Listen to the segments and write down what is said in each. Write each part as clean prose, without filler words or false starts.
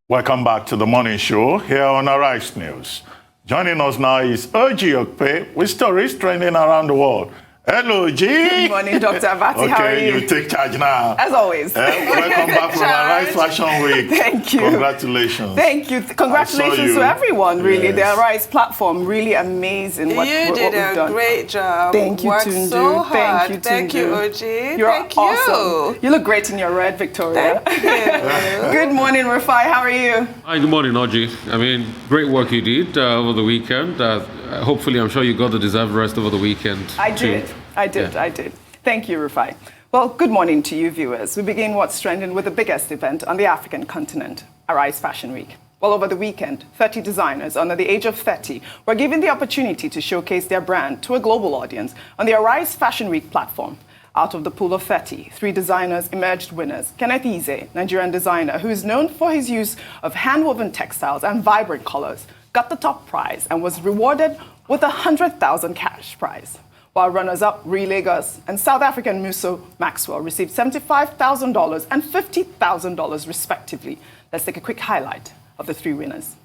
Welcome back to the morning show here on Arise News. Joining us now is Okpe with stories trending around the world. Hello, G. Good morning, Dr. Abati. How are you? Okay, you take charge now. As always. Welcome back from Arise Fashion Week. Thank you. Congratulations. Thank you. Congratulations to everyone, really. Yes. The Arise platform, really amazing what we've done. You did a great job. Thank you, Worked Tundu. so hard. Thank you, Tundu. Thank you, Oji. You're Thank awesome. You look great in your red, Victoria. Thank you. Good morning, Rafai. How are you? Hi, good morning, Oji. I mean, great work you did over the weekend. Hopefully, I'm sure you got the deserved rest over the weekend. I did. I did. Thank you, Rufai. Well, good morning to you, viewers. We begin What's Trending with the biggest event on the African continent, Arise Fashion Week. Well, over the weekend, 30 designers under the age of 30 were given the opportunity to showcase their brand to a global audience on the Arise Fashion Week platform. Out of the pool of 30, 3 designers emerged winners. Kenneth Ize, Nigerian designer who is known for his use of hand-woven textiles and vibrant colors, got the top prize and was rewarded with a 100,000 cash prize. While runners-up Ree Lagos and South African Muso Maxwell received $75,000 and $50,000 respectively. Let's take a quick highlight of the 3 winners.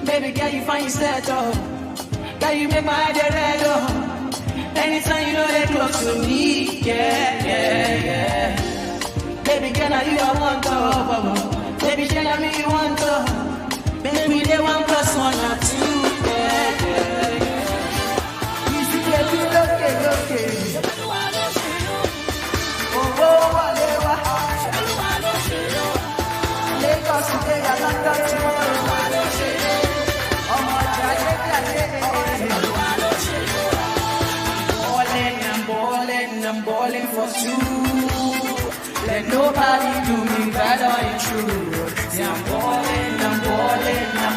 Baby girl, you find yourself, girl, you make my head red, anytime you know they close to me, yeah. Baby girl, now you I want to, baby girl, now me you want to, baby they 1 + 1 or 2, yeah. Easy, baby, okay. Oh, walewa, Lagos today, I like that tomorrow. I'm balling for 2. Let nobody do me bad or intrude. Yeah, I'm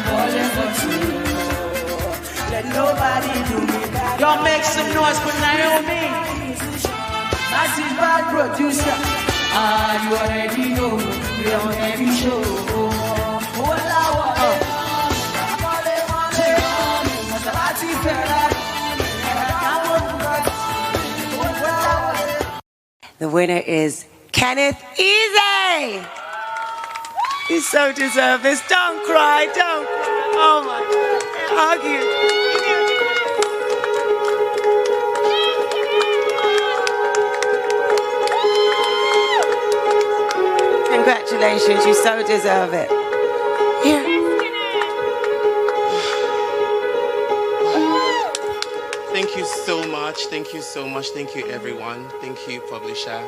balling for 2. Let nobody do me bad. Y'all make some noise for Naomi. Massive bad producer. You already know. We on every show. The winner is Kenneth Ize. You so deserve this. Don't cry, don't cry. Oh my God. Hug you. Congratulations, you so deserve it. Here. Thank you so much. Thank you so much. Thank you, everyone. Thank you, publisher.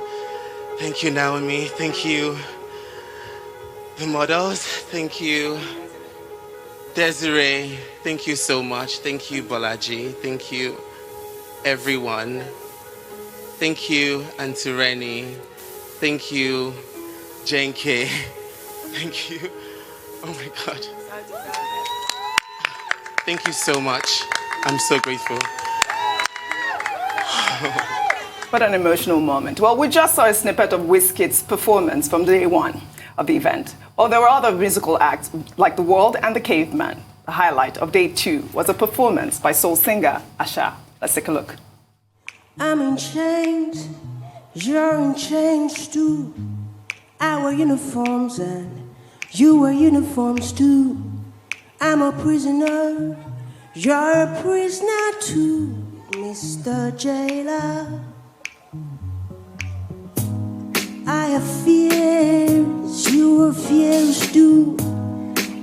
Thank you, Naomi. Thank you, the models. Thank you, Desiree. Thank you so much. Thank you, Bolaji. Thank you, everyone. Thank you, Auntie Rennie. Thank you, Jane K. Thank you. Oh my God. Thank you so much. I'm so grateful. What an emotional moment. Well, we just saw a snippet of Wizkid's performance from day one of the event. Well, there were other musical acts like The World and The Caveman. The highlight of day 2 was a performance by soul singer Asha. Let's take a look. I'm in chains, you're in chains too. Our uniforms and you wear uniforms too. I'm a prisoner, you're a prisoner too, Mr. Jailer. I have fears, you have fears too.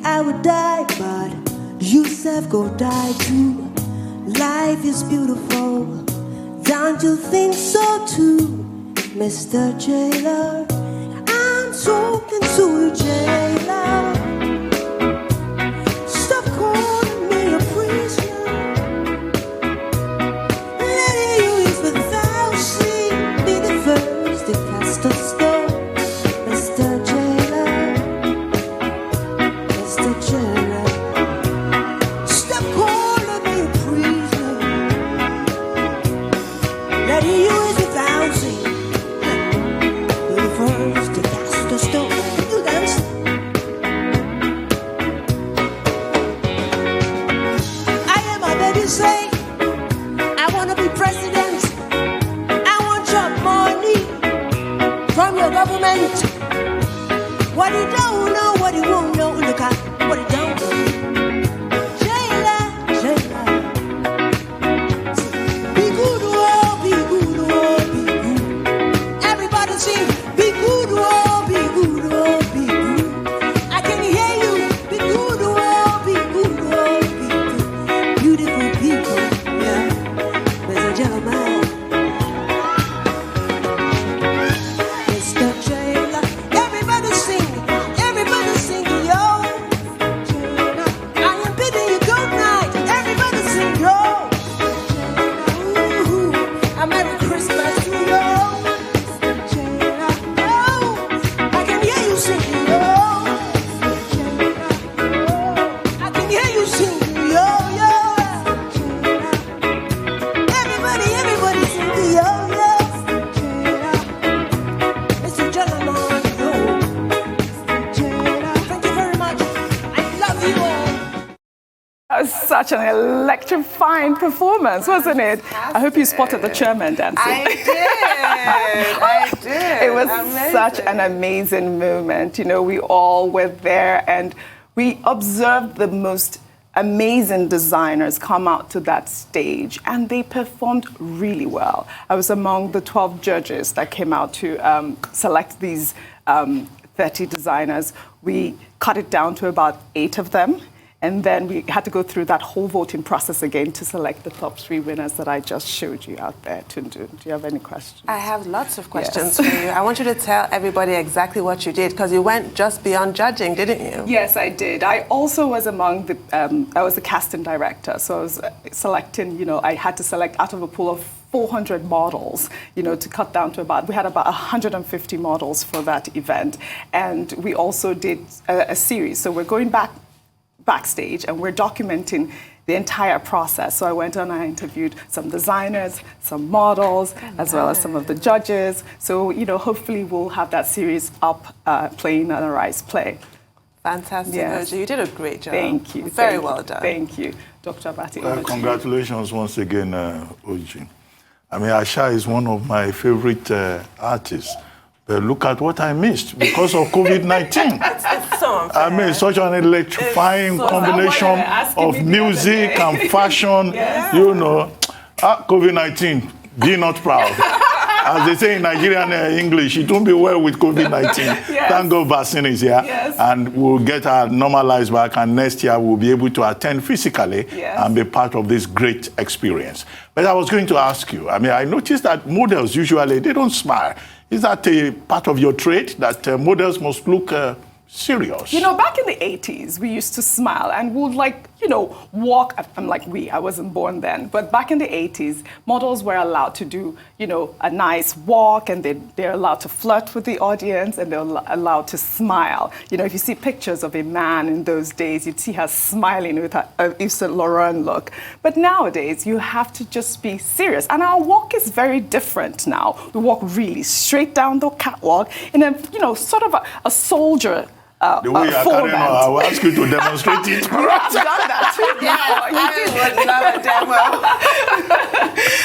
I would die, but you self go die too. Life is beautiful, don't you think so too, Mr. Jailer? I'm talking to you, Jailer. Stop calling me a prisoner. Letting you use without sleep. Be the first to cast a stone, Mr. Jailer. Mr. Jailer. Stop calling me a prisoner. Letting you use without sleep. Be the first to cast a stone. You dance. I hear my baby say, I wanna be president. I want your money from your government. What he don't know, what he won't know, look at what he don't know. Jailer, jailer. Be good, oh, be good, oh, be good. Everybody sing, be good, oh, be good, oh, be good. I can hear you, be good, oh, be good, oh, be good. Beautiful people, yeah. Mr. Gentleman. Mr. Jailer. Everybody sing, yo. Jailer. I am bidding you good night. Everybody sing, yo. Ooh, a Merry Christmas to you. Jailer. Oh, I can hear you singing, yo. I can hear you singing, yo, yo. Everybody singing, yo, yo. Mr. Gentleman, yo. Thank you very much. I love you all. That was such an electrifying performance, wasn't it? I hope you spotted the chairman dancing. I did. It was Amazing. such an amazing moment. You know, we all were there and we observed the most amazing designers come out to that stage and they performed really well. I was among the 12 judges that came out to select these 30 designers. We cut it down to about 8 of them. And then we had to go through that whole voting process again to select the top 3 winners that I just showed you out there. Tundu, do you have any questions? I have lots of questions for you. I want you to tell everybody exactly what you did, because you went just beyond judging, didn't you? Yes, I did. I also was among the, I was the casting director. So I was selecting, you know, I had to select out of a pool of 400 models, you know, to cut down to about, we had about 150 models for that event. And we also did a series. So we're going backstage and we're documenting the entire process. So I went on, I interviewed some designers, some models, as well as some of the judges. So, you know, hopefully we'll have that series up playing on Arise Play. Fantastic, Yes. Oji. You did a great job. Thank you. Very Thank you. well done. Thank you. Dr. Abati. Well, over to you. congratulations once again, Oji. I mean, Asha is one of my favorite artists. But look at what I missed because of COVID-19. It's so unfair. I mean, such an electrifying It's so combination unfair. Asking me of the other music day. and fashion. You know, COVID-19, be not proud. As they say in Nigerian English, it won't be well with COVID-19. Yes. Thank God vaccine is here. Yes. And we'll get our normal lives back. And next year, we'll be able to attend physically and be part of this great experience. But I was going to ask you, I mean, I noticed that models usually, they don't smile. Is that a part of your trade, that models must look serious? You know, back in the 80s, we used to smile and would walk. I'm like I wasn't born then. But back in the 80s, models were allowed to do, a nice walk, and they're allowed to flirt with the audience, and they're allowed to smile. If you see pictures of a man in those days, you'd see her smiling with her Yves Saint Laurent look. But nowadays, you have to just be serious. And our walk is very different now. We walk really straight down the catwalk in a, sort of a soldier the way you're carrying on, I will ask you to demonstrate it. You have done that too. I would love a demo.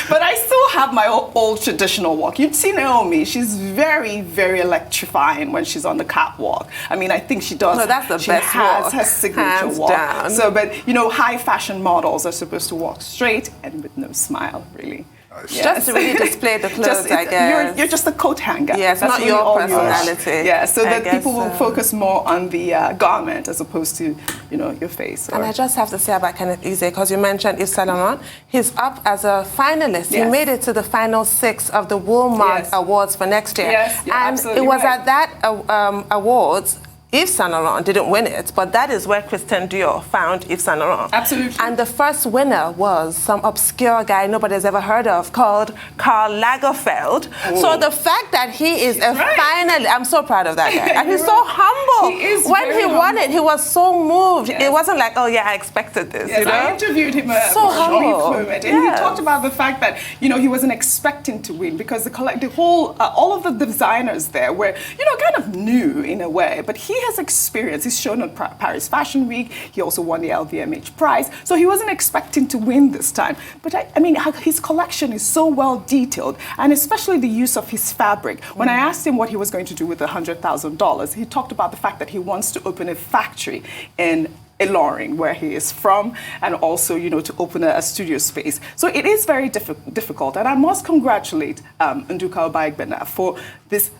But I still have my old traditional walk. You'd see Naomi. She's very, very electrifying when she's on the catwalk. I mean, I think she does. No, that's the she best has walk. her signature Hands walk. down. So, but high fashion models are supposed to walk straight and with no smile, really. Yes. Just to really display the clothes, I guess. You're just a coat hanger. Yeah, it's That's not really your all you are. personality. Yeah, so I that guess people will so. focus more on the garment as opposed to, your face. And I just have to say about Kenneth Ize, because you mentioned Yves Saint Laurent, he's up as a finalist. He Yes. made it to the final 6 of the Woolmark Yes. Awards for next year. Yes, you're and absolutely it was right. at that awards, Yves Saint Laurent didn't win it, but that is where Christian Dior found Yves Saint Laurent. Absolutely. And the first winner was some obscure guy nobody's ever heard of called Karl Lagerfeld. So the fact that he is a right. finalist, I'm so proud of that guy. And he's You're so right. humble. He is when very he won humble. it, he was so moved. Yes. It wasn't like, oh yeah, I expected this. Yes, I interviewed him So for a brief humble. moment, and he talked about the fact that he wasn't expecting to win because the whole all of the designers there were kind of new in a way, but he has experience. He's shown on Paris Fashion Week. He also won the LVMH prize, so he wasn't expecting to win this time. But I mean, his collection is so well detailed, and especially the use of his fabric. When I asked him what he was going to do with the $100,000, he talked about the fact that he wants to open a factory in Ilorin, where he is from, and also, to open a studio space. So it is very difficult, and I must congratulate Nduka Obaigbena for this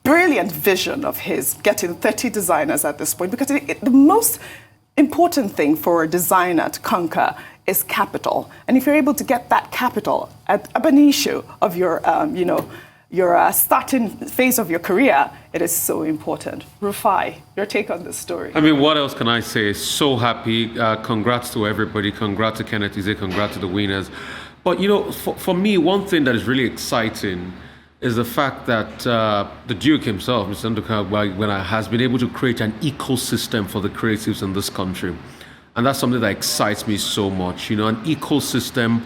brilliant vision of his, getting 30 designers at this point, because the most important thing for a designer to conquer is capital. And if you're able to get that capital at ab initio of your, your starting phase of your career, it is so important. Rufai, your take on this story? I mean, what else can I say? So happy. Congrats to everybody. Congrats to Kenneth Ize. Congrats to the winners. But, for me, one thing that is really exciting is the fact that the Duke himself, Mr. Nduka Obaigbena, has been able to create an ecosystem for the creatives in this country. And that's something that excites me so much. An ecosystem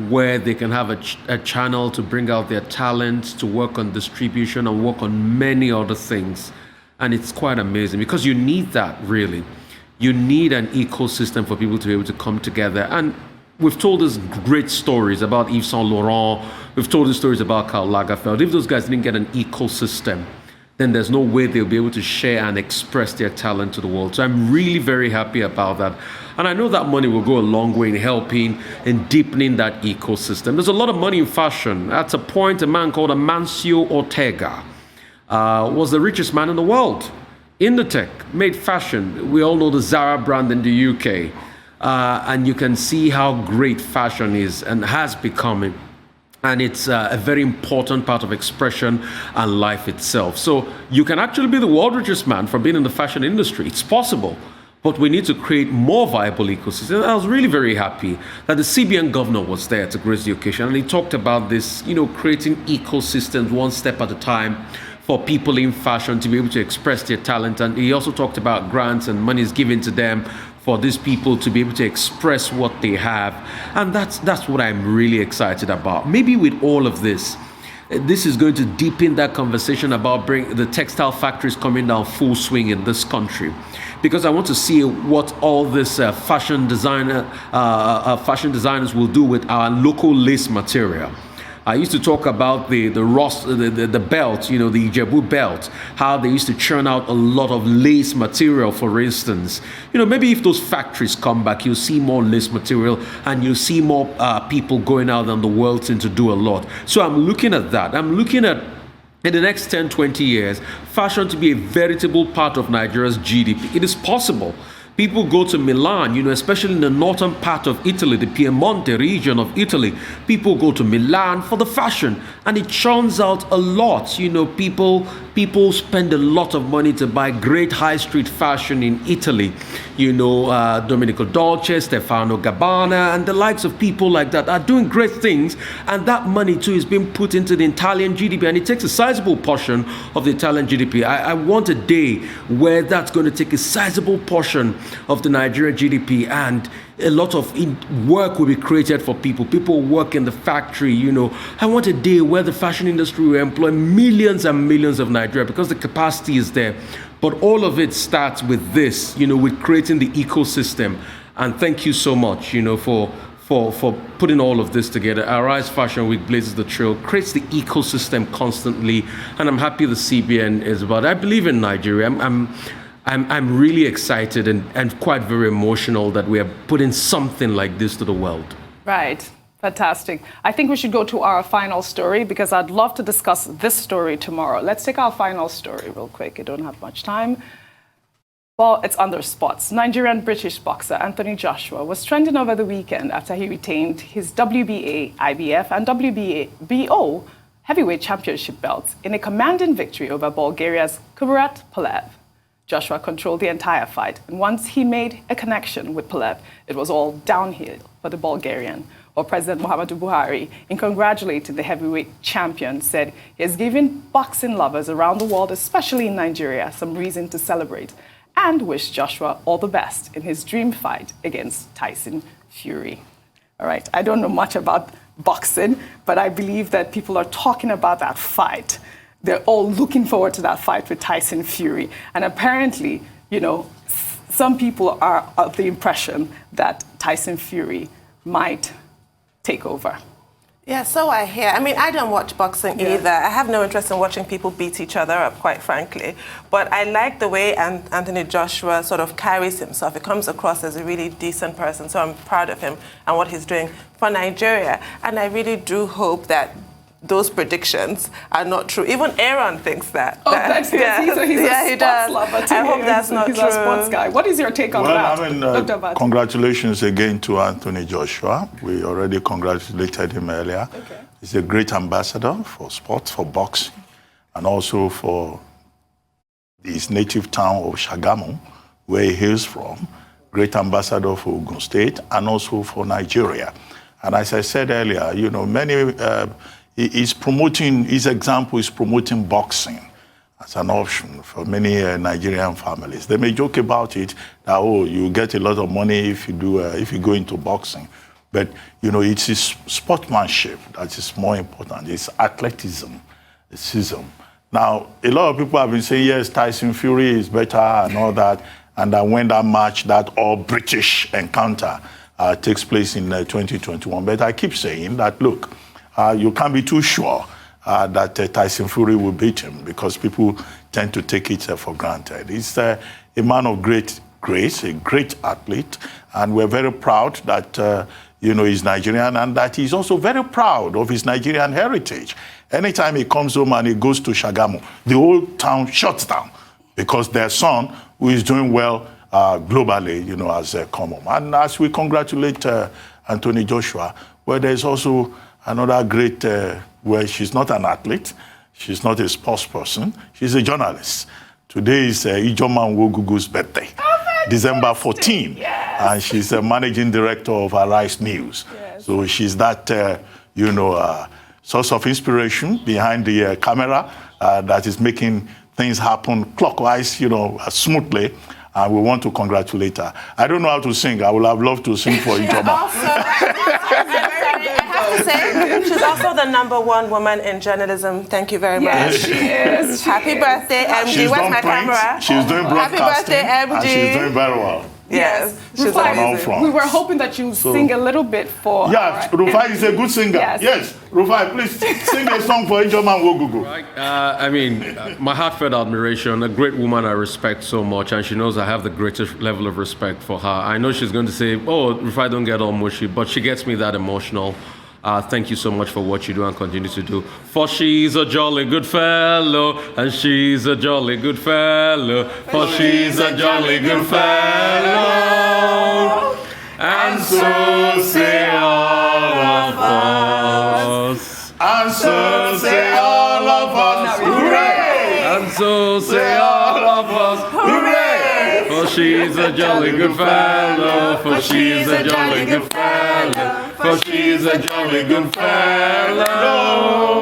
where they can have a channel to bring out their talent, to work on distribution and work on many other things. And it's quite amazing because you need that, really. You need an ecosystem for people to be able to come together. And we've told us great stories about Yves Saint Laurent. We've told us stories about Karl Lagerfeld. If those guys didn't get an ecosystem, then there's no way they'll be able to share and express their talent to the world. So I'm really very happy about that. And I know that money will go a long way in helping and deepening that ecosystem. There's a lot of money in fashion. At a point, a man called Amancio Ortega was the richest man in the world. Inditex made fashion. We all know the Zara brand in the UK. And you can see how great fashion is and has become. And it's a very important part of expression and life itself. So you can actually be the world richest man from being in the fashion industry. It's possible. But we need to create more viable ecosystems. And I was really very happy that the CBN governor was there to grace the occasion. And he talked about this, creating ecosystems one step at a time for people in fashion to be able to express their talent. And he also talked about grants and monies given to them for these people to be able to express what they have. And that's what I'm really excited about. Maybe with all of this is going to deepen that conversation about the textile factories coming down full swing in this country. Because I want to see what all this fashion designers will do with our local lace material. I used to talk about the belt, you know, the Ijebu belt, how they used to churn out a lot of lace material, for instance. You know, maybe if those factories come back, you'll see more lace material and you'll see more people going out in the world to do a lot. So I'm looking at that. I'm looking at, in the next 10, 20 years, fashion to be a veritable part of Nigeria's GDP. It is possible. People go to Milan, you know, especially in the northern part of Italy, the Piemonte region of Italy. People go to Milan for the fashion, and it churns out a lot. You know, people spend a lot of money to buy great high street fashion in Italy. You know, Domenico Dolce, Stefano Gabbana, and the likes of people like that are doing great things. And that money too is being put into the Italian GDP, and it takes a sizable portion of the Italian GDP. I want a day where that's going to take a sizable portion of the Nigerian GDP, and a lot of work will be created for people. People work in the factory, you know. I want a day where the fashion industry will employ millions and millions of Nigerians because the capacity is there. But all of it starts with this, you know, with creating the ecosystem. And thank you so much, you know, for putting all of this together. Arise Fashion Week blazes the trail, creates the ecosystem constantly, and I'm happy the CBN is about it. I believe in Nigeria. I'm really excited and quite very emotional that we are putting something like this to the world. Right. Fantastic. I think we should go to our final story because I'd love to discuss this story tomorrow. Let's take our final story real quick. I don't have much time. Well, it's under sports. Nigerian-British boxer Anthony Joshua was trending over the weekend after he retained his WBA, IBF, and WBO heavyweight championship belts in a commanding victory over Bulgaria's Kubrat Pulev. Joshua controlled the entire fight, and once he made a connection with Pulev, it was all downhill for the Bulgarian. Well, President Muhammadu Buhari, in congratulating the heavyweight champion, said he has given boxing lovers around the world, especially in Nigeria, some reason to celebrate, and wished Joshua all the best in his dream fight against Tyson Fury. All right, I don't know much about boxing, but I believe that people are talking about that fight. They're all looking forward to that fight with Tyson Fury. And apparently, you know, some people are of the impression that Tyson Fury might take over. Yeah, so I hear. I mean, I don't watch boxing either. I have no interest in watching people beat each other up, quite frankly. But I like the way Anthony Joshua sort of carries himself. He comes across as a really decent person, so I'm proud of him and what he's doing for Nigeria. And I really do hope that those predictions are not true. Even Aaron thinks that. Oh, that's good. Yeah. He's a sports lover too. I hope that's not true. He's a sports guy. What is your take on that? Well, I mean, congratulations again to Anthony Joshua. We already congratulated him earlier. Okay. He's a great ambassador for sports, for boxing, and also for his native town of Shagamu, where he hails from. Great ambassador for Ogun State and also for Nigeria. And as I said earlier, you know, his example is promoting boxing as an option for many Nigerian families. They may joke about it that, oh, you get a lot of money if you go into boxing. But, you know, it's his sportsmanship that is more important. It's athleticism. Now, a lot of people have been saying, yes, Tyson Fury is better and all that. And that when that match, that all-British encounter takes place in 2021. But I keep saying that, look, you can't be too sure that Tyson Fury will beat him because people tend to take it for granted. He's a man of great grace, a great athlete, and we're very proud that he's Nigerian and that he's also very proud of his Nigerian heritage. Anytime he comes home and he goes to Shagamu, the whole town shuts down because their son, who is doing well globally, you know, has come home. And as we congratulate Anthony Joshua, well, there's also another great, where she's not an athlete, she's not a sports person, she's a journalist. Today is Ijoma Nwogugu's birthday, December 14, and she's a managing director of Arise News. Yes. So she's that, source of inspiration behind the camera that is making things happen clockwise, smoothly. And we want to congratulate her. I don't know how to sing. I would have loved to sing for Ijoma. I have to say, she's also the #1 woman in journalism. Thank you very much. Yes, she is. Happy birthday, MG. Where's my camera? She's doing broadcasting. Happy birthday, MG. And she's doing very well. Yes. She's Rufai, amazing. we were hoping that you sing a little bit for Yes, our- Rufai is a good singer. Yes. Rufai, please sing a song for Ijeoma Wogugu. I mean, my heartfelt admiration, a great woman I respect so much, and she knows I have the greatest level of respect for her. I know she's going to say, oh, if I don't get all mushy, but she gets me that emotional. Thank you so much for what you do and continue to do. For she's a jolly good fellow, and she's a jolly good fellow. For she's a jolly good fellow, and so say all of us. And so say all of us, hooray! And so say all of us, Hooray! for she's a jolly good fellow, for she's a jolly good fellow, for she's a jolly good fellow.